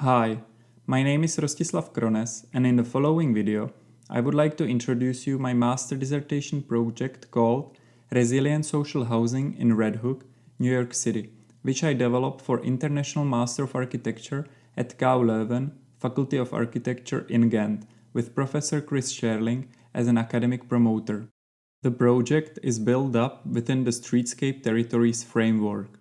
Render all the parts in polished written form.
Hi, my name is Rostislav Krones, and in the following video, I would like to introduce you my master dissertation project called Resilient Social Housing in Red Hook, New York City, which I developed for International Master of Architecture at KU Leuven, Faculty of Architecture in Ghent, with Professor Kris Scheerlinck as an academic promoter. The project is built up within the Streetscape Territories framework.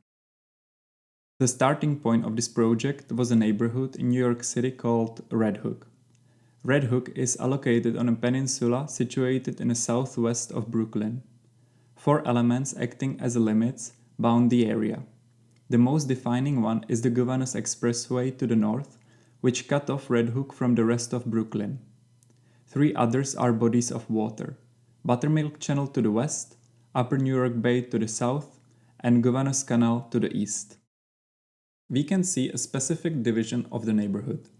The starting point of this project was a neighborhood in New York City called Red Hook. Red Hook is allocated on a peninsula situated in the southwest of Brooklyn. Four elements acting as limits bound the area. The most defining one is the Gowanus Expressway to the north, which cut off Red Hook from the rest of Brooklyn. Three others are bodies of water: Buttermilk Channel to the west, Upper New York Bay to the south, and Gowanus Canal to the east. We can see a specific division of the neighborhood.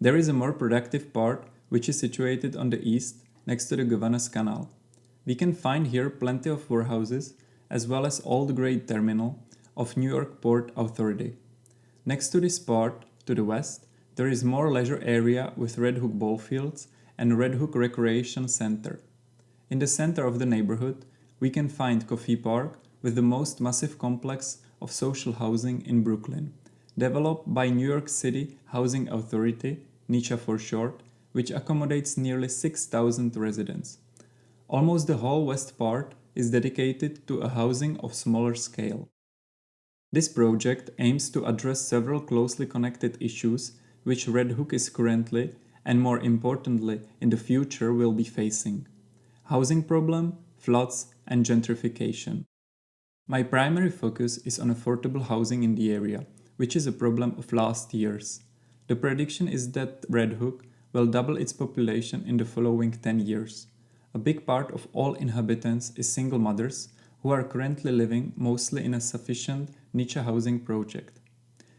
There is a more productive part which is situated on the east next to the Gowanus Canal. We can find here plenty of warehouses as well as Old Grain Terminal of New York Port Authority. Next to this part, to the west, there is more leisure area with Red Hook ball fields and Red Hook Recreation Center. In the center of the neighborhood, we can find Coffee Park with the most massive complex of social housing in Brooklyn, developed by New York City Housing Authority, NYCHA for short, which accommodates nearly 6,000 residents. Almost the whole west part is dedicated to a housing of smaller scale. This project aims to address several closely connected issues which Red Hook is currently, and more importantly in the future, will be facing: housing problem, floods, and gentrification. My primary focus is on affordable housing in the area, which is a problem of last years. The prediction is that Red Hook will double its population in the following 10 years. A big part of all inhabitants is single mothers who are currently living mostly in a sufficient niche housing project.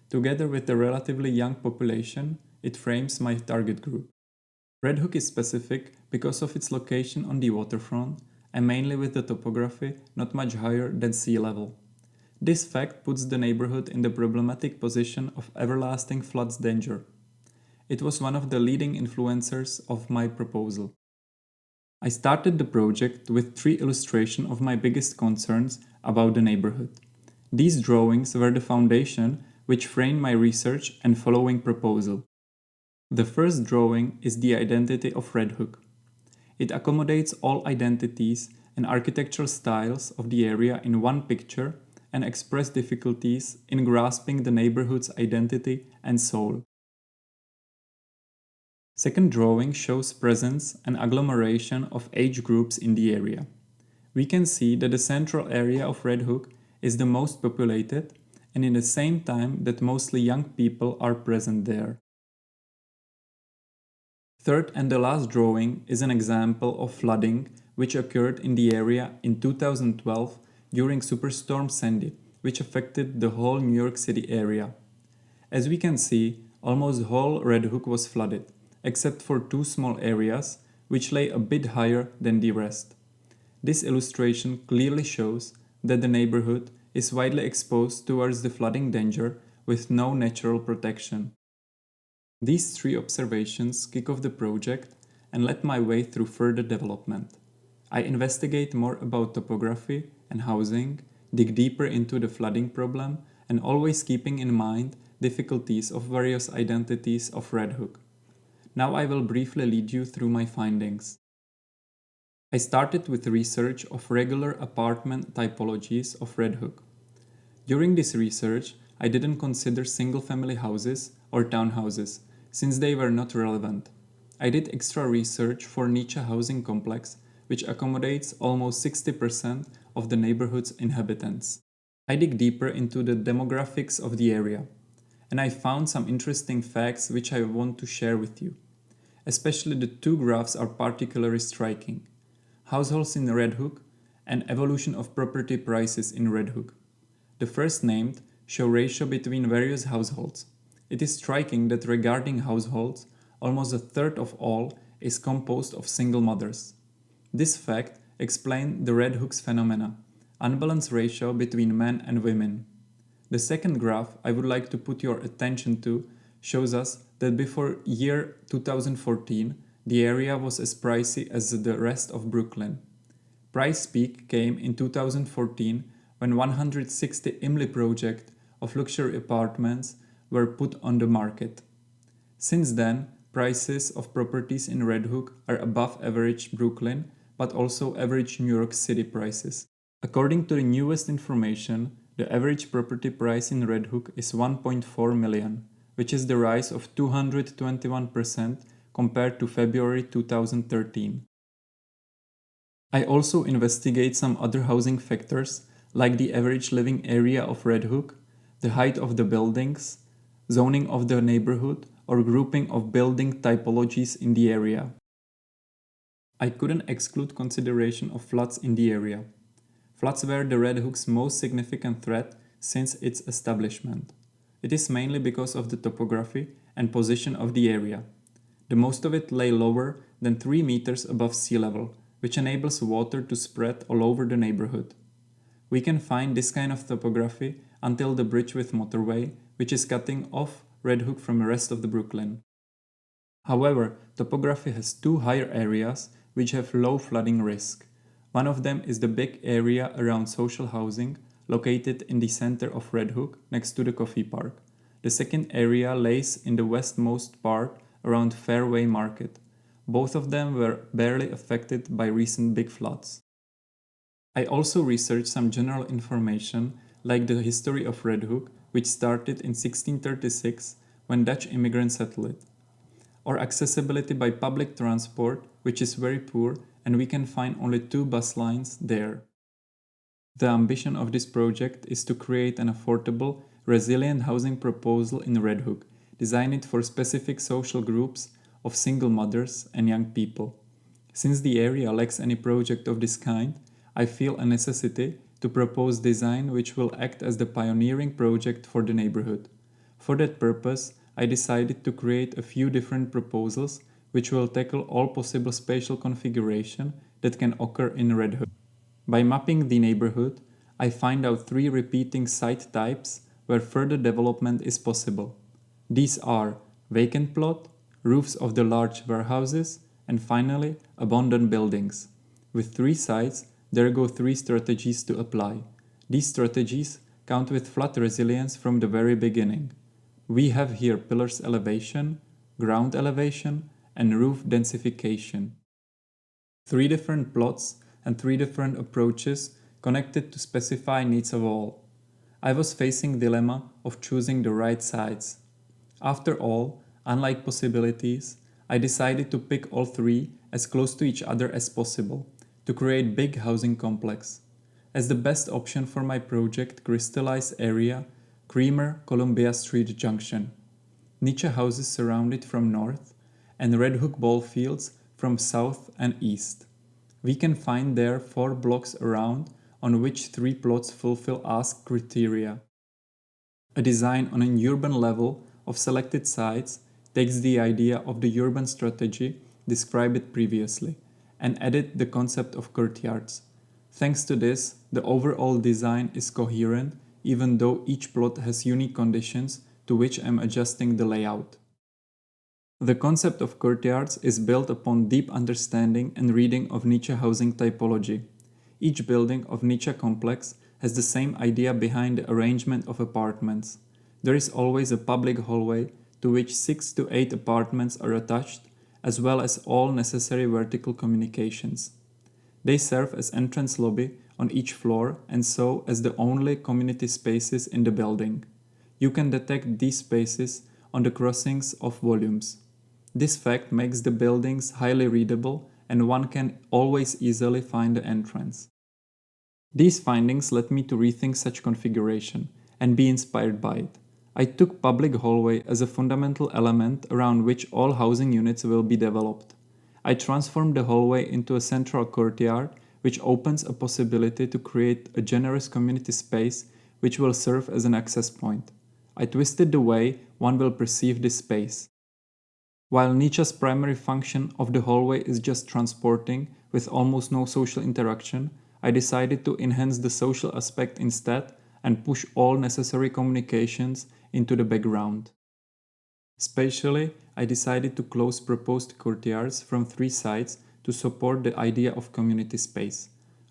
Together with the relatively young population, it frames my target group. Red Hook is specific because of its location on the waterfront and mainly with the topography not much higher than sea level. This fact puts the neighborhood in the problematic position of everlasting floods danger. It was one of the leading influencers of my proposal. I started the project with 3 illustrations of my biggest concerns about the neighborhood. These drawings were the foundation which framed my research and following proposal. The first drawing is the identity of Red Hook. It accommodates all identities and architectural styles of the area in one picture and express difficulties in grasping the neighborhood's identity and soul. Second drawing shows presence and agglomeration of age groups in the area. We can see that the central area of Red Hook is the most populated, and in the same time that mostly young people are present there. Third and the last drawing is an example of flooding which occurred in the area in 2012 during Superstorm Sandy, which affected the whole New York City area. As we can see, almost whole Red Hook was flooded, except for 2 small areas which lay a bit higher than the rest. This illustration clearly shows that the neighborhood is widely exposed towards the flooding danger with no natural protection. These 3 observations kick off the project and led my way through further development. I investigate more about topography and housing, dig deeper into the flooding problem, and always keeping in mind difficulties of various identities of Red Hook. Now I will briefly lead you through my findings. I started with research of regular apartment typologies of Red Hook. During this research, I didn't consider single-family houses or townhouses, since they were not relevant. I did extra research for NYCHA housing complex, which accommodates almost 60% of the neighborhood's inhabitants. I dig deeper into the demographics of the area, and I found some interesting facts which I want to share with you. Especially the 2 graphs are particularly striking: households in Red Hook and evolution of property prices in Red Hook. The first named show ratio between various households. It is striking that regarding households, almost a third of all is composed of single mothers. This fact explains the Red Hook's phenomena, unbalanced ratio between men and women. The second graph I would like to put your attention to shows us that before year 2014, the area was as pricey as the rest of Brooklyn. Price peak came in 2014 when 160 IMLI projects of luxury apartments were put on the market. Since then, prices of properties in Red Hook are above average Brooklyn, but also average New York City prices. According to the newest information, the average property price in Red Hook is 1.4 million, which is the rise of 221% compared to February 2013. I also investigate some other housing factors like the average living area of Red Hook, the height of the buildings, zoning of the neighborhood, or grouping of building typologies in the area. I couldn't exclude consideration of floods in the area. Floods were the Red Hook's most significant threat since its establishment. It is mainly because of the topography and position of the area. The most of it lay lower than 3 meters above sea level, which enables water to spread all over the neighborhood. We can find this kind of topography until the bridge with motorway, which is cutting off Red Hook from the rest of the Brooklyn. However, topography has two higher areas which have low flooding risk. One of them is the big area around social housing, located in the center of Red Hook next to the coffee park. The second area lays in the westmost part around Fairway Market. Both of them were barely affected by recent big floods. I also researched some general information like the history of Red Hook, which started in 1636 when Dutch immigrants settled it, or accessibility by public transport, which is very poor and we can find only 2 bus lines there. The ambition of this project is to create an affordable, resilient housing proposal in Red Hook, designed for specific social groups of single mothers and young people. Since the area lacks any project of this kind, I feel a necessity to propose design which will act as the pioneering project for the neighborhood. For that purpose, I decided to create a few different proposals which will tackle all possible spatial configuration that can occur in Red Hook. By mapping the neighborhood, I find out 3 repeating site types where further development is possible. These are vacant plot, roofs of the large warehouses, and finally, abandoned buildings. With 3 sites, there go 3 strategies to apply. These strategies count with flood resilience from the very beginning. We have here pillars elevation, ground elevation, and roof densification. 3 different plots and 3 different approaches connected to specify needs of all. I was facing dilemma of choosing the right sites. After all, unlike possibilities, I decided to pick all 3 as close to each other as possible to create big housing complex. As the best option for my project crystallized area, Creamer Columbia Street Junction. Nietzsche houses surround it from north and Red Hook ball fields from south and east. We can find there 4 blocks around on which 3 plots fulfill asked criteria. A design on an urban level of selected sites takes the idea of the urban strategy described previously and added the concept of courtyards. Thanks to this, the overall design is coherent even though each plot has unique conditions to which I'm adjusting the layout. The concept of courtyards is built upon deep understanding and reading of Nietzsche housing typology. Each building of Nietzsche complex has the same idea behind the arrangement of apartments. There is always a public hallway to which 6 to 8 apartments are attached, as well as all necessary vertical communications. They serve as entrance lobby on each floor and so as the only community spaces in the building. You can detect these spaces on the crossings of volumes. This fact makes the buildings highly readable and one can always easily find the entrance. These findings led me to rethink such configuration and be inspired by it. I took public hallway as a fundamental element around which all housing units will be developed. I transformed the hallway into a central courtyard which opens a possibility to create a generous community space which will serve as an access point. I twisted the way one will perceive this space. While Nietzsche's primary function of the hallway is just transporting with almost no social interaction, I decided to enhance the social aspect instead and push all necessary communications into the background. Spatially, I decided to close proposed courtyards from 3 sides to support the idea of community space.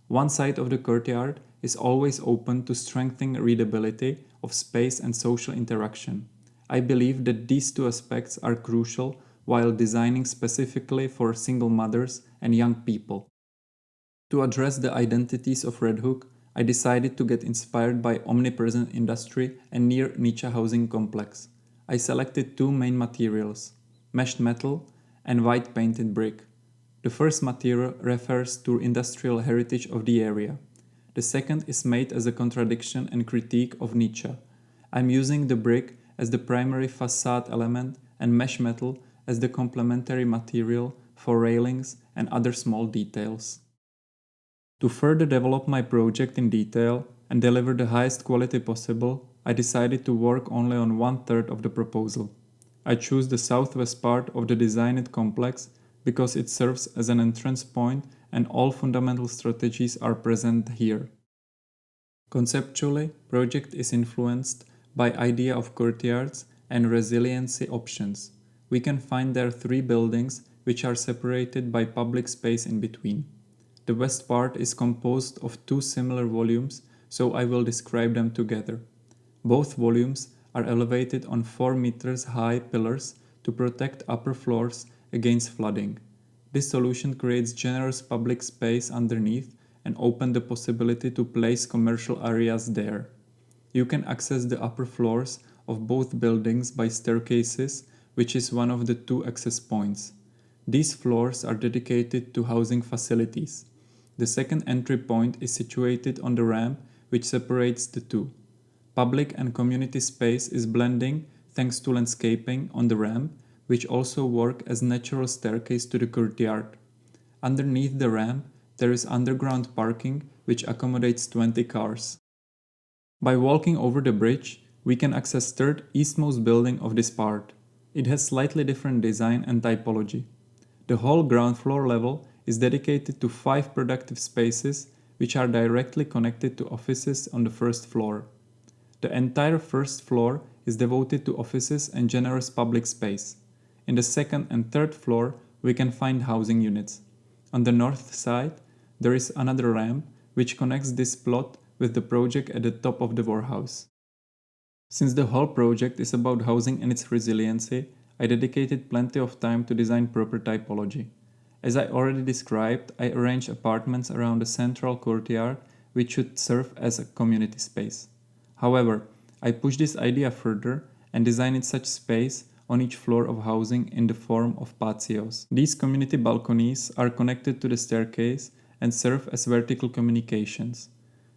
One side of the courtyard is always open to strengthen readability of space and social interaction. I believe that these two aspects are crucial while designing specifically for single mothers and young people. To address the identities of Red Hook, I decided to get inspired by omnipresent industry and near Nietzsche housing complex. I selected 2 main materials, meshed metal and white painted brick. The first material refers to industrial heritage of the area. The second is made as a contradiction and critique of Nietzsche. I'm using the brick as the primary facade element and mesh metal as the complementary material for railings and other small details. To further develop my project in detail and deliver the highest quality possible, I decided to work only on 1/3 of the proposal. I chose the southwest part of the designed complex because it serves as an entrance point and all fundamental strategies are present here. Conceptually, project is influenced by idea of courtyards and resiliency options. We can find there 3 buildings which are separated by public space in between. The west part is composed of 2 similar volumes, so I will describe them together. Both volumes are elevated on 4 meters high pillars to protect upper floors against flooding. This solution creates generous public space underneath and opens the possibility to place commercial areas there. You can access the upper floors of both buildings by staircases, which is one of the 2 access points. These floors are dedicated to housing facilities. The second entry point is situated on the ramp which separates the 2. Public and community space is blending thanks to landscaping on the ramp, which also work as natural staircase to the courtyard. Underneath the ramp, there is underground parking which accommodates 20 cars. By walking over the bridge, we can access third eastmost building of this part. It has slightly different design and typology. The whole ground floor level is dedicated to 5 productive spaces which are directly connected to offices on the first floor. The entire first floor is devoted to offices and generous public space. In the second and third floor, we can find housing units. On the north side, there is another ramp which connects this plot with the project at the top of the warehouse. Since the whole project is about housing and its resiliency, I dedicated plenty of time to design proper typology. As I already described, I arranged apartments around the central courtyard which should serve as a community space. However, I pushed this idea further and designed such space on each floor of housing in the form of patios. These community balconies are connected to the staircase and serve as vertical communications.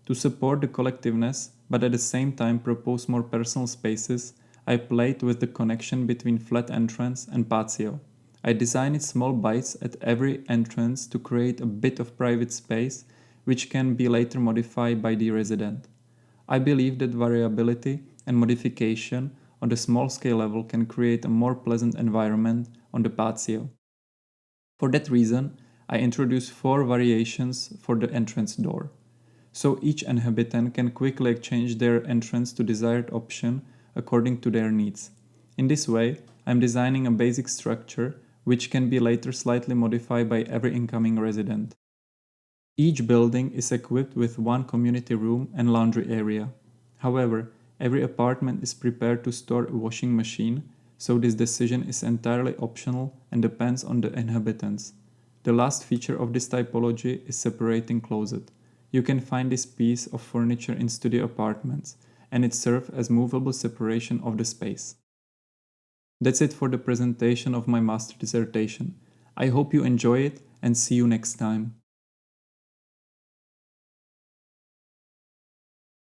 To support the collectiveness, but at the same time propose more personal spaces, I played with the connection between flat entrance and patio. I designed small bites at every entrance to create a bit of private space, which can be later modified by the resident. I believe that variability and modification on the small scale level can create a more pleasant environment on the patio. For that reason, I introduced 4 variations for the entrance door. So each inhabitant can quickly change their entrance to desired option according to their needs. In this way, I'm designing a basic structure which can be later slightly modified by every incoming resident. Each building is equipped with 1 community room and laundry area. However, every apartment is prepared to store a washing machine, so this decision is entirely optional and depends on the inhabitants. The last feature of this typology is separating closet. You can find this piece of furniture in studio apartments, and it serves as movable separation of the space. That's it for the presentation of my master dissertation. I hope you enjoy it and see you next time.